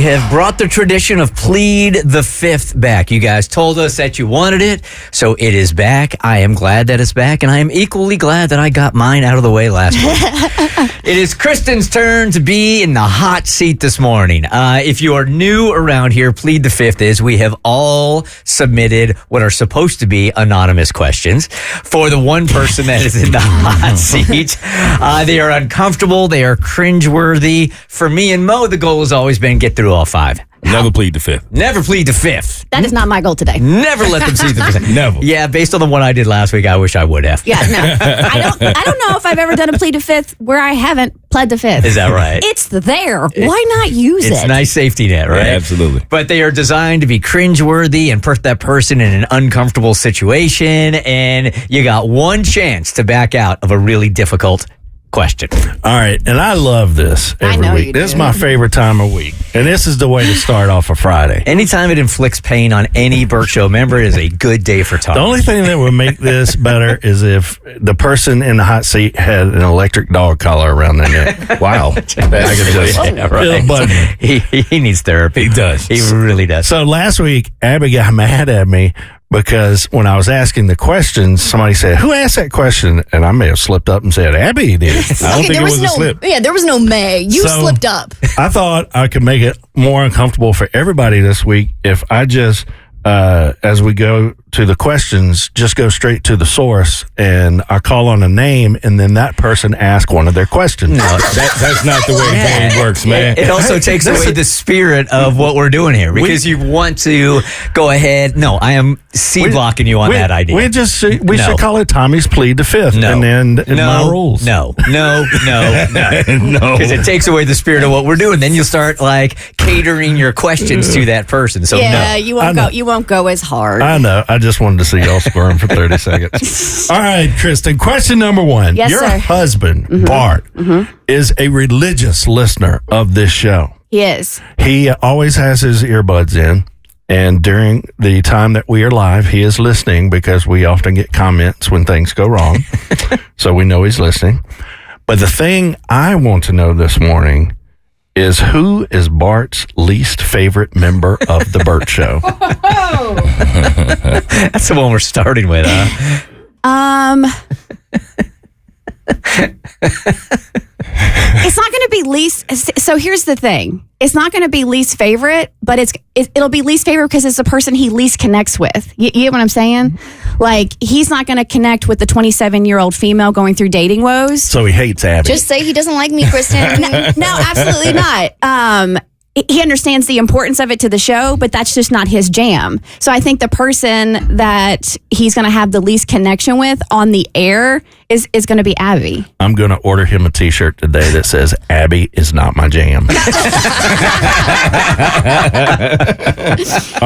We have brought the tradition of Plead the Fifth back. You guys told us that you wanted it, so it is back. I am glad that it's back, and I am equally glad that I got mine out of the way last week. It is Kristin's turn to be in the hot seat this morning. If you are new around here, Plead the Fifth is we have all submitted what are supposed to be anonymous questions for the one person that is in the hot seat. They are uncomfortable. They are cringeworthy. For me and Mo, the goal has always been get through all five. Never plead the fifth. Never plead the fifth. That is not my goal today. Never let them see the fifth. Never. Yeah, based on the one I did last week, I wish I would have. Yeah, no. I don't know if I've ever done a plead the fifth where I haven't pled the fifth. Is that right? It's there. Why not use it? It's a nice safety net, right? Yeah, absolutely. But they are designed to be cringeworthy and put that person in an uncomfortable situation, and you got one chance to back out of a really difficult question. All right, and I love this every week. This is my favorite time of week, and this is the way to start off a Friday. Anytime it inflicts pain on any Bert Show member is a good day for talk. The only thing that would make this better is if the person in the hot seat had an electric dog collar around their neck. Wow. I could just right. but He needs therapy. He does. He really does. So last week, Abby got mad at me because when I was asking the questions, somebody said, "Who asked that question?" And I may have slipped up and said, "Abby did." I don't think it was a slip. Yeah, there was no May. You slipped up. I thought I could make it more uncomfortable for everybody this week if I just, as we go to the questions, just go straight to the source and I call on a name and then that person asks one of their questions. No, That's not the way the game works, man. It also takes away the spirit of what we're doing here because you want to go ahead. No, I am C-blocking you on that idea. We should call it Tommy's Plead the Fifth. No. And then my rules. No. No. Because it takes away the spirit of what we're doing. Then you'll start like catering your questions to that person. So no. You won't go as hard. I know. I just wanted to see y'all squirm for 30 seconds. All right, Kristin, question number one. Yes, Your sir. husband, Bart, is a religious listener of this show. He is. He always has his earbuds in. And during the time that we are live, he is listening because we often get comments when things go wrong. So we know he's listening. But the thing I want to know this morning is who is Bart's least favorite member of the Bert Show? That's the one we're starting with, huh? It's not going to be least. So here's the thing. It's not going to be least favorite, but it'll be least favorite because it's the person he least connects with. You get what I'm saying? Like, he's not going to connect with the 27-year-old female going through dating woes. So he hates Abby. Just say he doesn't like me, Kristin. No, absolutely not. He understands the importance of it to the show, but that's just not his jam. So I think the person that he's going to have the least connection with on the air is going to be Abby. I'm going to order him a T-shirt today that says, "Abby is not my jam." All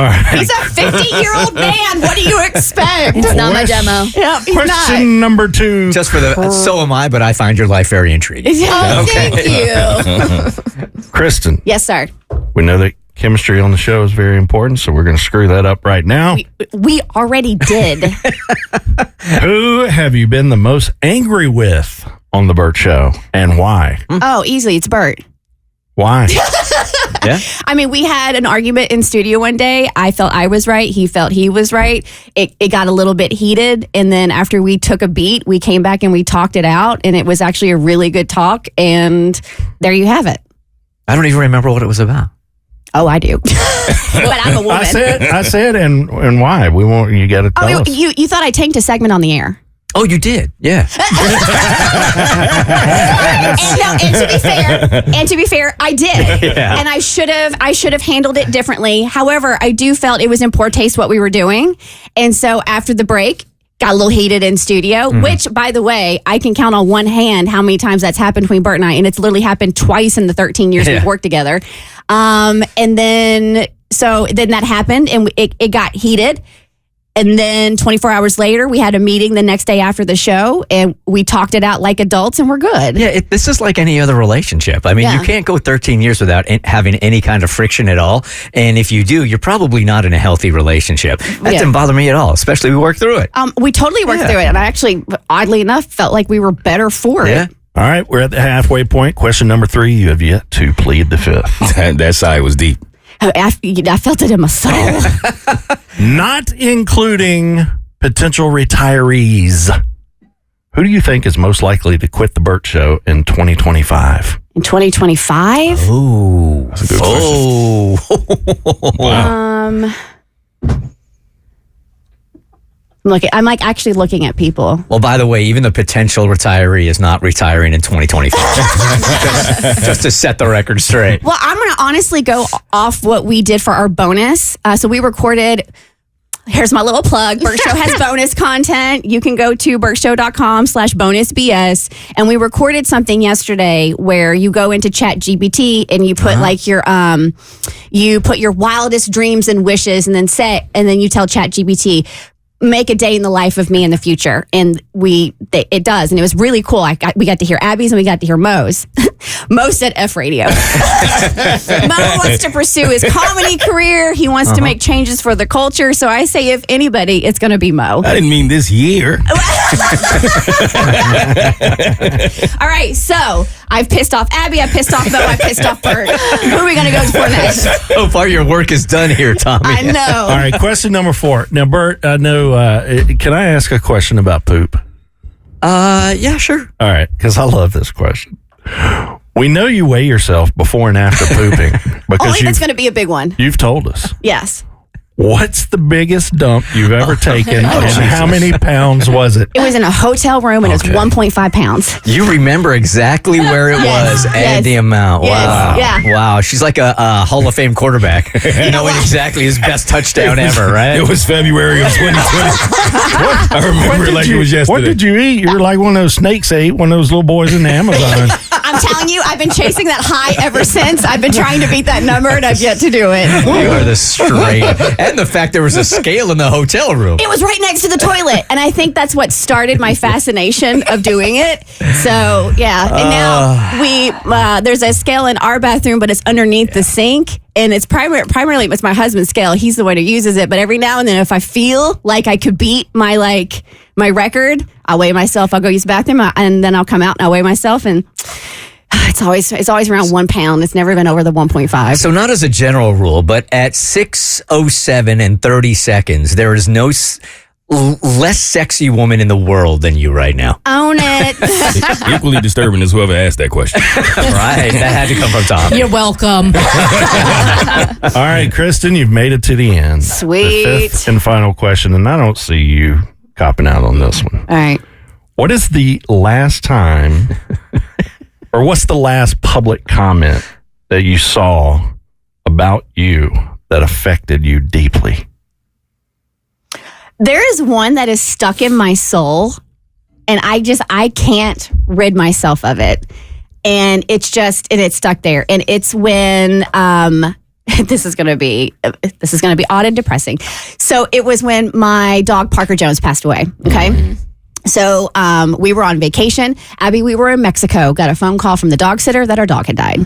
right. He's a 50-year-old man. What do you expect? It's not my demo. Yeah, he's Question number two. Just for the so am I, but I find your life very intriguing. Oh, thank you. Kristin, Yes, sir. we know that chemistry on the show is very important, so we're going to screw that up right now. We already did. Who have you been the most angry with on the Bert Show, and why? Oh, easily. It's Bert. Why? Yeah. I mean, we had an argument in studio one day. I felt I was right. He felt he was right. It got a little bit heated. And then after we took a beat, we came back and we talked it out. And it was actually a really good talk. And there you have it. I don't even remember what it was about. Oh, I do. But I'm a woman. I said, and why? We won't. You got to tell us. You thought I tanked a segment on the air. Oh, you did? Yeah. And to be fair, I did. Yeah. And I should have handled it differently. However, I do felt it was in poor taste what we were doing. And so after the break, got a little heated in studio, which, by the way, I can count on one hand how many times that's happened between Bert and I. And it's literally happened twice in the 13 years we've worked together. And then that happened and it got heated. And then 24 hours later, we had a meeting the next day after the show, and we talked it out like adults, and we're good. Yeah, this is like any other relationship. I mean, you can't go 13 years without having any kind of friction at all. And if you do, you're probably not in a healthy relationship. That didn't bother me at all, especially we worked through it. We totally worked through it. And I actually, oddly enough, felt like we were better for it. All right, we're at the halfway point. Question number 3, you have yet to plead the fifth. That side was deep. I felt it in my soul. Not including potential retirees. Who do you think is most likely to quit the Bert Show in 2025? In 2025? Ooh. That's a good question. Wow. I'm like actually looking at people. Well, by the way, even the potential retiree is not retiring in 2025. just to set the record straight. Well, I'm going to honestly go off what we did for our bonus. So we recorded. Here's my little plug. Bert Show has bonus content. You can go to bertshow.com/bonusbs. And we recorded something yesterday where you go into ChatGPT and you put like you put your wildest dreams and wishes and then you tell ChatGPT, make a day in the life of me in the future. And it does. And it was really cool. We got to hear Abby's and we got to hear Mo's. Mo said F radio. Mo wants to pursue his comedy career. He wants to make changes for the culture. So I say, if anybody, it's going to be Mo. I didn't mean this year. All right. So I've pissed off Abby. I pissed off Mo. I pissed off Bert. Who are we going to go for next? So far, your work is done here, Tommy. I know. All right, question number 4. Now, Bert, I know, can I ask a question about poop? Yeah, sure. All right, because I love this question. We know you weigh yourself before and after pooping because Only that's going to be a big one. you've told us. Yes. What's the biggest dump you've ever taken, and how many pounds was it? It was in a hotel room and it was 1.5 pounds. You remember exactly where it was and yes. the amount. Yes, Wow. yeah. Wow. She's like a Hall of Fame quarterback. Knowing exactly his best touchdown ever, right? It was February of 2020. I remember it like it was yesterday. What did you eat? You were like one of those snakes ate, one of those little boys in the Amazon. I'm telling you, I've been chasing that high ever since. I've been trying to beat that number and I've yet to do it. You are the straight. And the fact there was a scale in the hotel room. It was right next to the toilet. And I think that's what started my fascination of doing it. So, yeah. And now there's a scale in our bathroom, but it's underneath the sink. And it's primarily it's my husband's scale. He's the one who uses it. But every now and then, if I feel like I could beat my record, I'll weigh myself. I'll go use the bathroom, and then I'll come out and I'll weigh myself. And it's always around 1 pound. It's never been over the 1.5. So not as a general rule, but at 6:07 and 30 seconds, there is no less sexy woman in the world than you right now. Own it. Equally disturbing as whoever asked that question. Right. That had to come from Tom. You're welcome. All right, Kristin, you've made it to the end. Sweet. The 5th and final question, and I don't see you copping out on this one. All right. What is the last time, or what's the last public comment that you saw about you that affected you deeply? There is one that is stuck in my soul, and I can't rid myself of it. And it's stuck there. And it's when, this is going to be odd and depressing. So it was when my dog Parker Jones passed away. Okay. Mm-hmm. So we were on vacation. Abby, we were in Mexico, got a phone call from the dog sitter that our dog had died.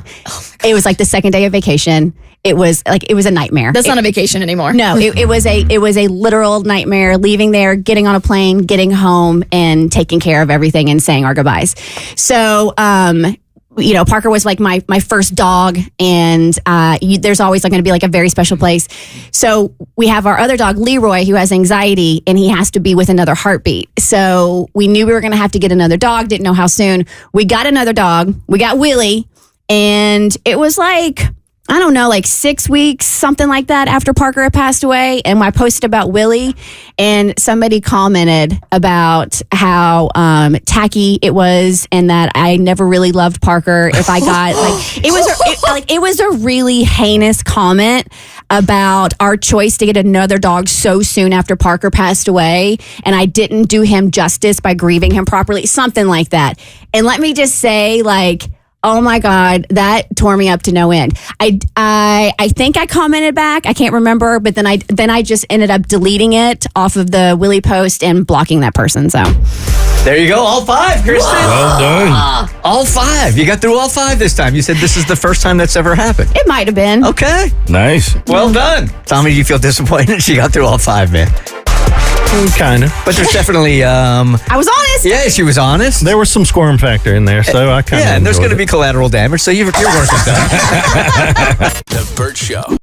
It was like the second day of vacation. It was a nightmare. That's not a vacation anymore. No, it was a literal nightmare, leaving there, getting on a plane, getting home, and taking care of everything and saying our goodbyes. So, Parker was like my first dog, and there's always going to be like a very special place. So we have our other dog, Leroy, who has anxiety, and he has to be with another heartbeat. So we knew we were going to have to get another dog, didn't know how soon. We got another dog. We got Willie, and it was like, I don't know, like 6 weeks, something like that, after Parker had passed away. And I posted about Willie, and somebody commented about how tacky it was, and that I never really loved Parker. If I got it was a really heinous comment about our choice to get another dog so soon after Parker passed away, and I didn't do him justice by grieving him properly, something like that. And let me just say, oh my God, that tore me up to no end. I think I commented back. I can't remember, but then I just ended up deleting it off of the Willie post and blocking that person. So there you go, all 5, Kristin. Well done. All 5. You got through all 5 this time. You said this is the first time that's ever happened. it might have been. Okay. Nice. Well done. Tommy, do you feel disappointed? She got through all 5, man. Kind of. But there's definitely, I was honest. yeah, she was honest. There was some squirm factor in there, so I kind of Yeah, and there's going to be collateral damage, so your work is done. The Bert Show.